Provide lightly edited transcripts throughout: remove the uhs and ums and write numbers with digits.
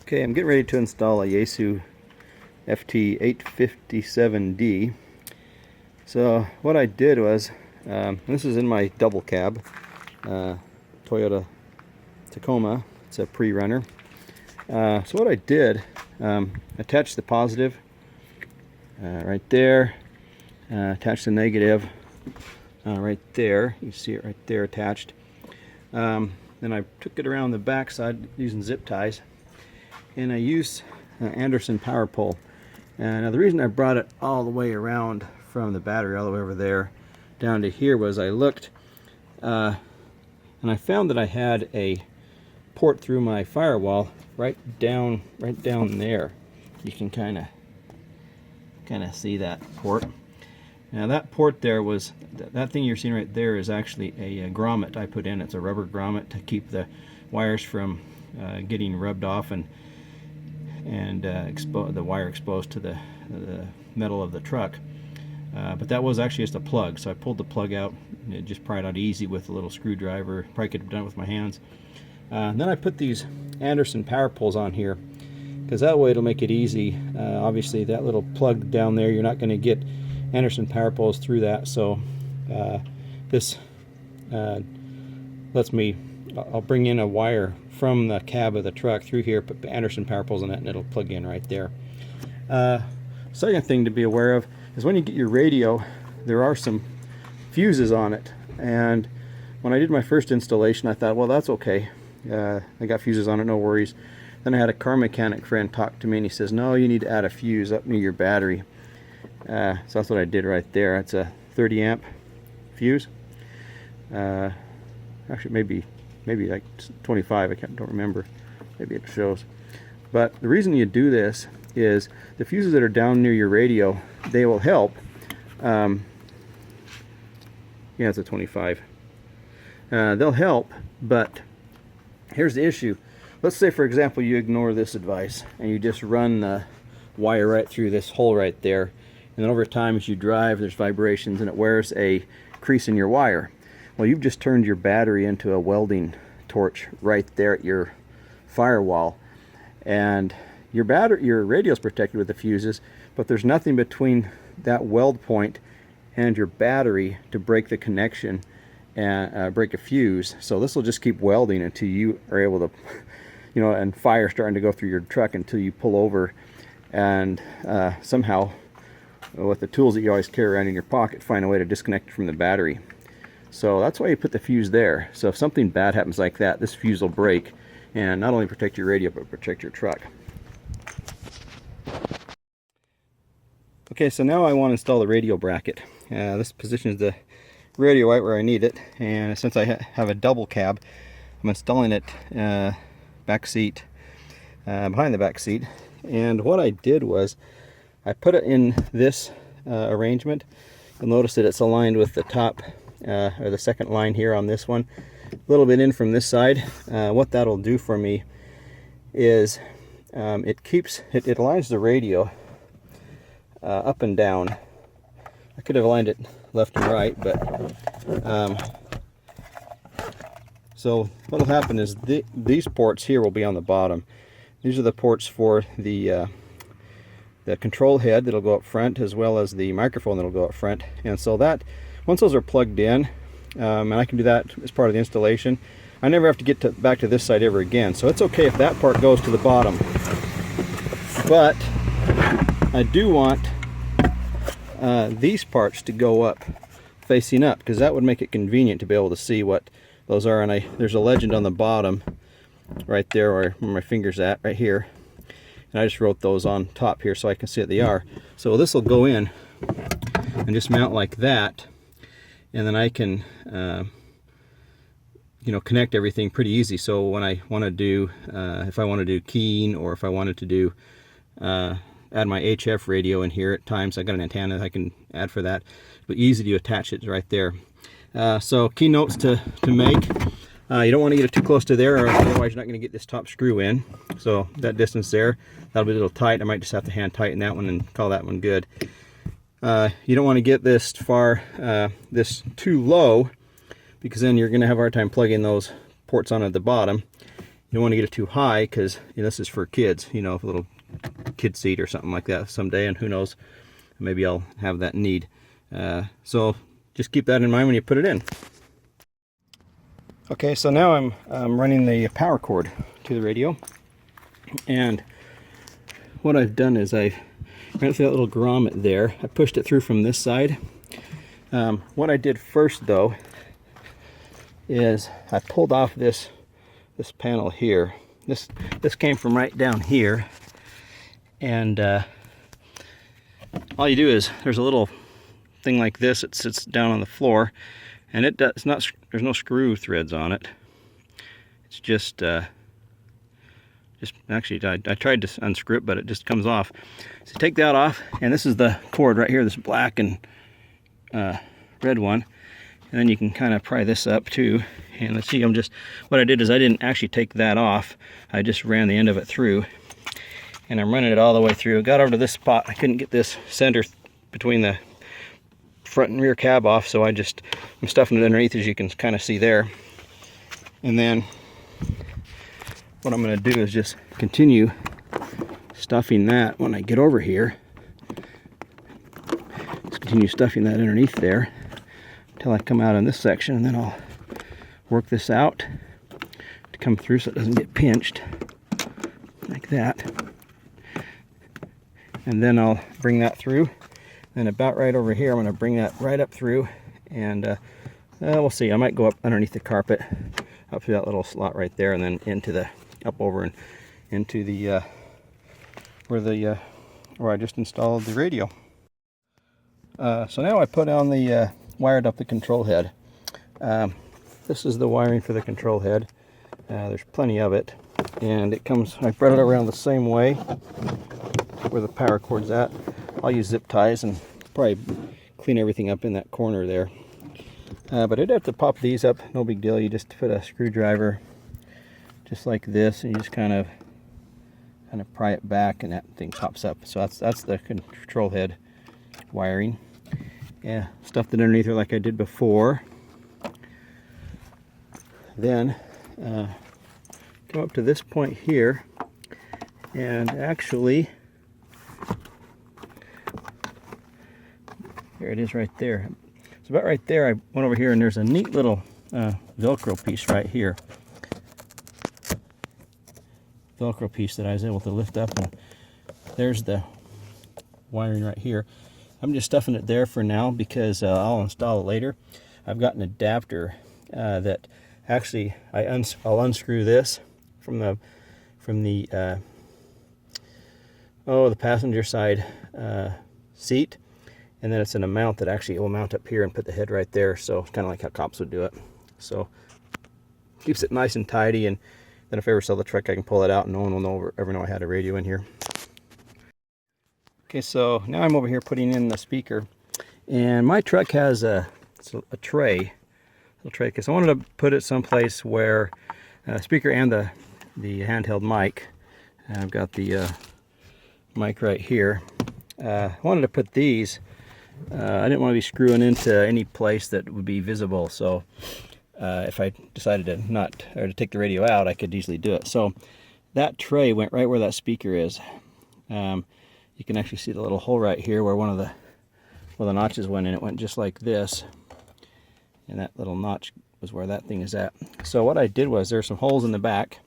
Okay, I'm getting ready to install a Yaesu857d. So what I did was, this is in my double cab, Toyota Tacoma. It's a PreRunner. So what I did, attached the positive right there, attached the negative right there. You see it right there attached. Then I took it around the back side using zip ties, and I used Anderson power pole. And now the reason I brought it all the way around from the battery all the way over there down to here was I looked and I found that I had a port through my firewall right down there. You can kind of see that port. Now that port there was, that thing you're seeing right there is actually a grommet I put in. It's a rubber grommet to keep the wires from getting rubbed off and the wire exposed to the metal of the truck. But that was actually just a plug, so I pulled the plug out and it just pried it out easy with a little screwdriver. Probably could have done it with my hands. Then I put these Anderson power poles on here because that way it'll make it easy. Obviously that little plug down there, you're not going to get Anderson power poles through that, so this lets me, I'll bring in a wire from the cab of the truck through here, put the Anderson power poles in it, and it'll plug in right there. Second thing to be aware of is when you get your radio, there are some fuses on it, and when I did my first installation I thought, well, that's okay, I got fuses on it, no worries. Then I had a car mechanic friend talk to me and he says, no, you need to add a fuse up near your battery. So that's what I did right there. It's a 30 amp fuse. Actually maybe like 25, I don't remember. Maybe it shows. But the reason you do this is the fuses that are down near your radio, they will help. Yeah, it's a 25. They'll help, but here's the issue. Let's say, for example, you ignore this advice and you just run the wire right through this hole right there. And then over time, as you drive, there's vibrations and it wears a crease in your wire. Well, you've just turned your battery into a welding torch right there at your firewall. And your radio is protected with the fuses, but there's nothing between that weld point and your battery to break the connection and break a fuse. So this will just keep welding until you are able to, and fire starting to go through your truck until you pull over and somehow, with the tools that you always carry around in your pocket, find a way to disconnect it from the battery. So that's why you put the fuse there. So if something bad happens like that, this fuse will break and not only protect your radio, but protect your truck. Okay, so now I want to install the radio bracket. This positions the radio right where I need it, and since I have a double cab, I'm installing it back seat, behind the back seat. And what I did was I put it in this arrangement. You'll notice that it's aligned with the top or the second line here on this one, a little bit in from this side. What that'll do for me is it aligns the radio up and down. I could have aligned it left and right, but so what will happen is these ports here will be on the bottom. These are the ports for the control head that'll go up front, as well as the microphone that'll go up front. And so that, once those are plugged in, and I can do that as part of the installation, I never have to get back to this side ever again. So it's okay if that part goes to the bottom. But I do want these parts to go up, facing up, because that would make it convenient to be able to see what those are. And there's a legend on the bottom right there where my finger's at, right here. And I just wrote those on top here so I can see what they are. So this will go in and just mount like that, and then I can connect everything pretty easy. So when I want to do if I want to do keying, or if I wanted to do add my HF radio in here at times, I got an antenna I can add for that, but easy to attach it right there. So key notes to make. You don't want to get it too close to there, or otherwise you're not going to get this top screw in. So that distance there, that'll be a little tight. I might just have to hand tighten that one and call that one good. You don't want to get this far, this too low, because then you're going to have a hard time plugging those ports on at the bottom. don't want to get it too high because this is for kids, a little kid seat or something like that someday, and who knows, maybe I'll have that need. So just keep that in mind when you put it in. Okay, so now I'm running the power cord to the radio, and what I've done is I've ran through that little grommet there. I pushed it through from this side. What I did first though is I pulled off this panel here. This came from right down here, and all you do is there's a little thing like this that sits down on the floor, and there's no screw threads on it. It's just actually I tried to unscrew it, but it just comes off. So take that off, and this is the cord right here, this black and red one, and then you can kind of pry this up too. And let's see, what I did is I didn't actually take that off, I just ran the end of it through, and I'm running it all the way through. Got over to this spot, I couldn't get this center between the front and rear cab off, so I'm stuffing it underneath, as you can kind of see there. And then what I'm going to do is just continue stuffing that when I get over here. Just continue stuffing that underneath there until I come out in this section, and then I'll work this out to come through so it doesn't get pinched like that. And then I'll bring that through, and about right over here I'm going to bring that right up through, and we'll see, I might go up underneath the carpet up through that little slot right there, and then up over and into the where I just installed the radio. So now I put on wired up the control head. This is the wiring for the control head. There's plenty of it, and it comes, I spread it around the same way where the power cord's at. I'll use zip ties and probably clean everything up in that corner there. But I'd have to pop these up, no big deal. You just put a screwdriver just like this, and you just kind of pry it back, and that thing pops up. So that's the control head wiring. Yeah, stuffed it underneath her like I did before. Then come up to this point here, and actually here it is right there. So about right there, I went over here, and there's a neat little Velcro piece right here. Velcro piece that I was able to lift up, and there's the wiring right here. I'm just stuffing it there for now because I'll install it later. I've got an adapter that actually I'll unscrew this from the passenger side seat, and then it's in a mount that actually will mount up here and put the head right there. So it's kind of like how cops would do it. So keeps it nice and tidy, and then if I ever sell the truck, I can pull it out and no one will ever know I had a radio in here. Okay, so now I'm over here putting in the speaker, and my truck has a tray, because I wanted to put it someplace where speaker and the handheld mic. I've got the mic right here. I wanted to put these. I didn't want to be screwing into any place that would be visible, so if I decided to take the radio out, I could easily do it. So that tray went right where that speaker is. You can actually see the little hole right here where one of the notches went in. It went just like this, and that little notch was where that thing is at. So what I did was, there's some holes in the back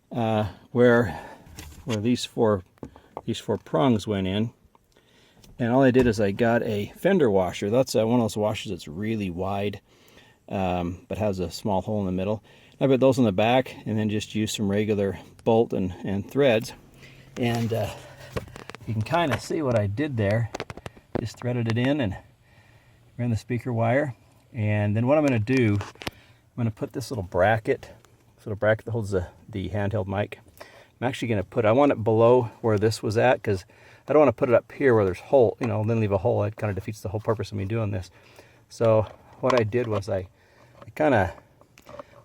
where these four prongs went in, and all I did is I got a fender washer. That's one of those washers that's really wide, but has a small hole in the middle. I put those on the back, and then just use some regular bolt and threads, and you can kind of see what I did there. Just threaded it in and ran the speaker wire. And then what I'm going to do, I'm going to put this little bracket that holds the handheld mic. I'm actually going to I want it below where this was at, because I don't want to put it up here where there's hole, then leave a hole. It kind of defeats the whole purpose of me doing this. So what I did was I kind of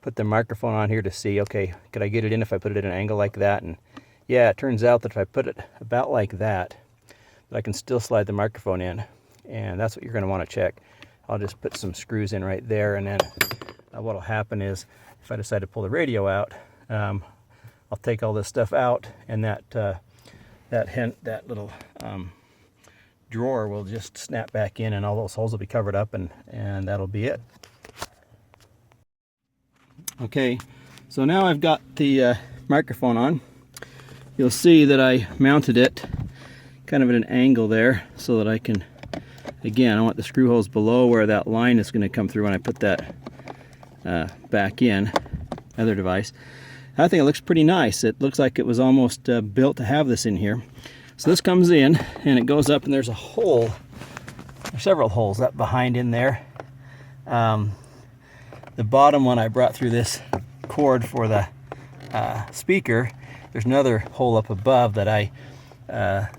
put the microphone on here to see, okay, could I get it in if I put it at an angle like that? And yeah, it turns out that if I put it about like that I can still slide the microphone in, and that's what you're going to want to check. I'll just put some screws in right there, and then what will happen is, if I decide to pull the radio out, I'll take all this stuff out, and that little drawer will just snap back in, and all those holes will be covered up, and that'll be it. Okay, so now I've got the microphone on. You'll see that I mounted it kind of at an angle there so that I can, again, I want the screw holes below where that line is going to come through when I put that back in, other device. I think it looks pretty nice. It looks like it was almost built to have this in here. So this comes in and it goes up, and there's a hole, there's several holes up behind in there. The bottom one I brought through this cord for the speaker. There's another hole up above that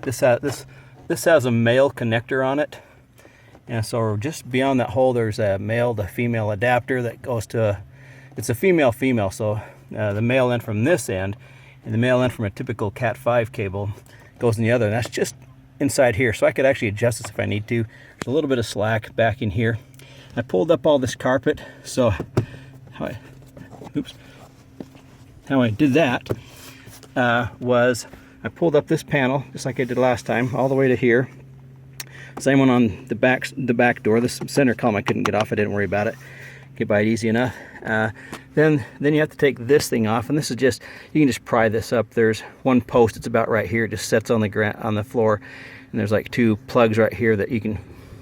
this has a male connector on it, and so just beyond that hole there's a male to female adapter that goes to it's a female, so the male end from this end and the male end from a typical Cat 5 cable goes in the other, and that's just inside here, so I could actually adjust this if I need to. There's a little bit of slack back in here. I pulled up all this carpet, so how I did that was I pulled up this panel just like I did last time all the way to here. Same one on the back door. This center column I couldn't get off. I didn't worry about it. Get by it easy enough. Then you have to take this thing off, and this is just, you can just pry this up. There's one post, it's about right here, it just sets on the floor, and there's like two plugs right here that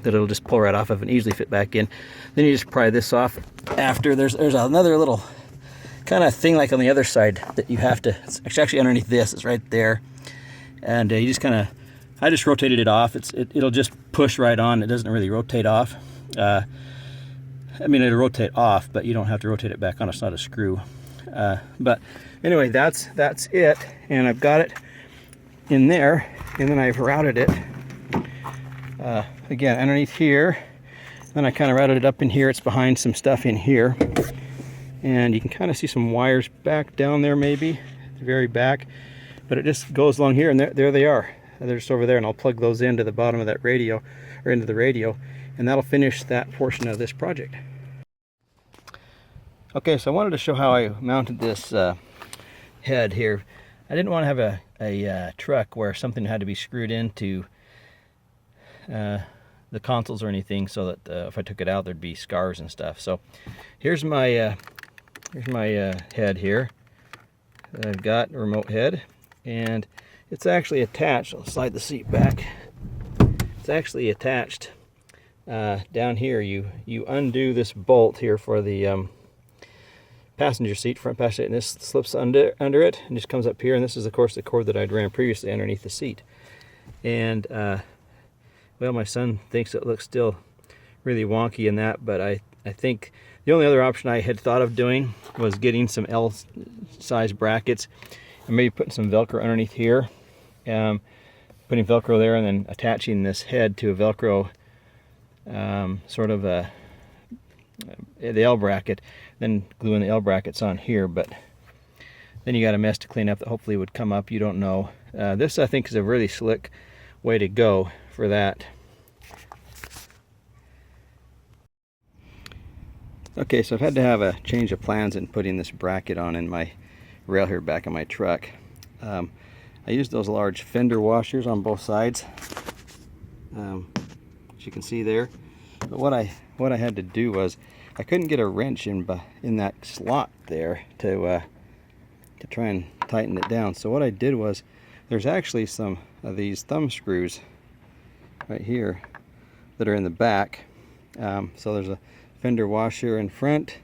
it'll just pull right off of and easily fit back in. Then you just pry this off. After there's another little kind of thing like on the other side that you have to, it's actually underneath this, it's right there, and you just kind of, I just rotated it off. It'll just push right on. It doesn't really rotate off. I mean, it'll rotate off, but you don't have to rotate it back on. It's not a screw. But anyway, that's it, and I've got it in there, and then I've routed it again underneath here. Then I kind of routed it up in here. It's behind some stuff in here, and you can kind of see some wires back down there, maybe the very back, but it just goes along here, and there they are. They're just over there, and I'll plug those into the bottom of that radio, or into the radio, and that'll finish that portion of this project. Okay, so I wanted to show how I mounted this head here. I didn't want to have a truck where something had to be screwed into the consoles or anything, so that if I took it out there'd be scars and stuff. So here's my head here. I've got a remote head, and it's actually attached. I'll slide the seat back. It's actually attached down here. You undo this bolt here for the passenger seat, front passenger seat, and this slips under it and just comes up here. And this is, of course, the cord that I'd ran previously underneath the seat. And well, my son thinks it looks still really wonky in that, but I think the only other option I had thought of doing was getting some L-size brackets and maybe putting some Velcro underneath here. Putting Velcro there and then attaching this head to a Velcro sort of the L bracket, then gluing the L brackets on here. But then you got a mess to clean up that hopefully would come up. You don't know. This, I think, is a really slick way to go for that. Okay, so I've had to have a change of plans in putting this bracket on in my rail here back in my truck. I used those large fender washers on both sides, as you can see there. But what I had to do was I couldn't get a wrench in that slot there to try and tighten it down. So what I did was, there's actually some of these thumb screws right here that are in the back. So there's a fender washer in front,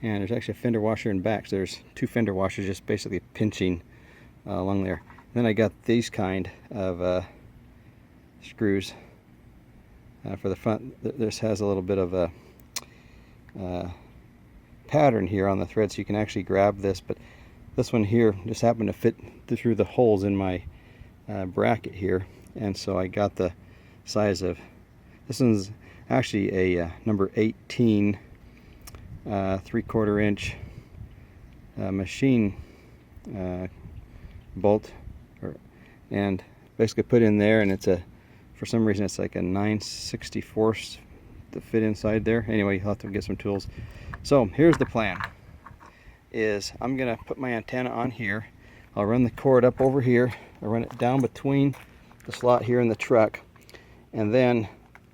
and there's actually a fender washer in back. So there's two fender washers just basically pinching along there. Then I got these kind of screws for the front. This has a little bit of a pattern here on the thread, so you can actually grab this, but this one here just happened to fit through the holes in my bracket here, and so I got the size of, this one's actually a number 18 3/4 inch machine bolt, and basically put in there, and it's for some reason it's like a 9/64 to fit inside there. Anyway, you'll have to get some tools. So here's the plan. is I'm gonna put my antenna on here. I'll run the cord up over here. I'll run it down between the slot here in the truck, and then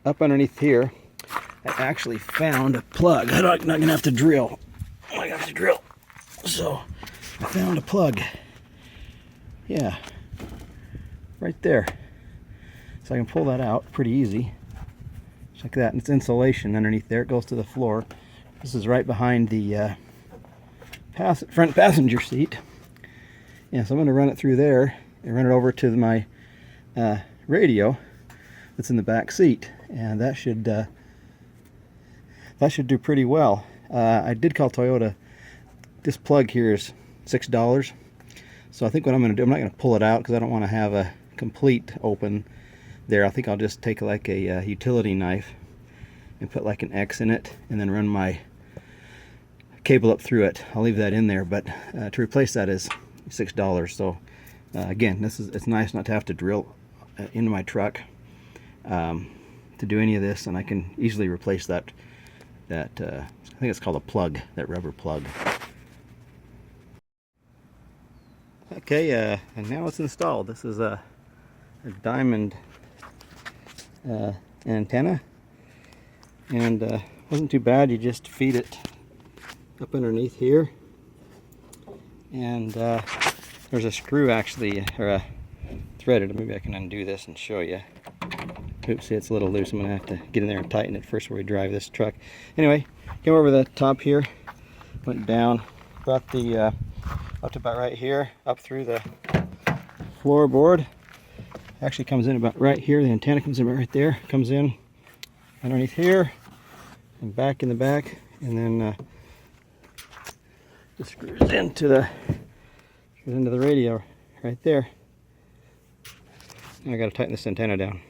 up underneath here I actually found a plug. I'm not gonna have to drill. I'm not gonna have to drill. So I found a plug. Yeah, right there. So I can pull that out pretty easy. Just like that. And it's insulation underneath there. It goes to the floor. This is right behind the front passenger seat. Yeah, so I'm going to run it through there and run it over to my radio that's in the back seat, and that should do pretty well. I did call Toyota. This plug here is $6. So I think what I'm going to do, I'm not going to pull it out because I don't want to have a complete open there. I think I'll just take like a utility knife and put like an X in it, and then run my cable up through it. I'll leave that in there, but to replace that is $6. So again, it's nice not to have to drill into my truck to do any of this, and I can easily replace that I think it's called a plug, that rubber plug. Okay, and now it's installed. This is a diamond antenna, and wasn't too bad. You just feed it up underneath here, and there's a screw actually, or a threaded. Maybe I can undo this and show you. Oops, see, it's a little loose. I'm gonna have to get in there and tighten it first before we drive this truck. Anyway, came over the top here, went down, brought the up to about right here, up through the floorboard. Actually comes in about right here. The antenna comes in right there, comes in underneath here and back in the back, and then just screws into the radio right there. And I got to tighten this antenna down.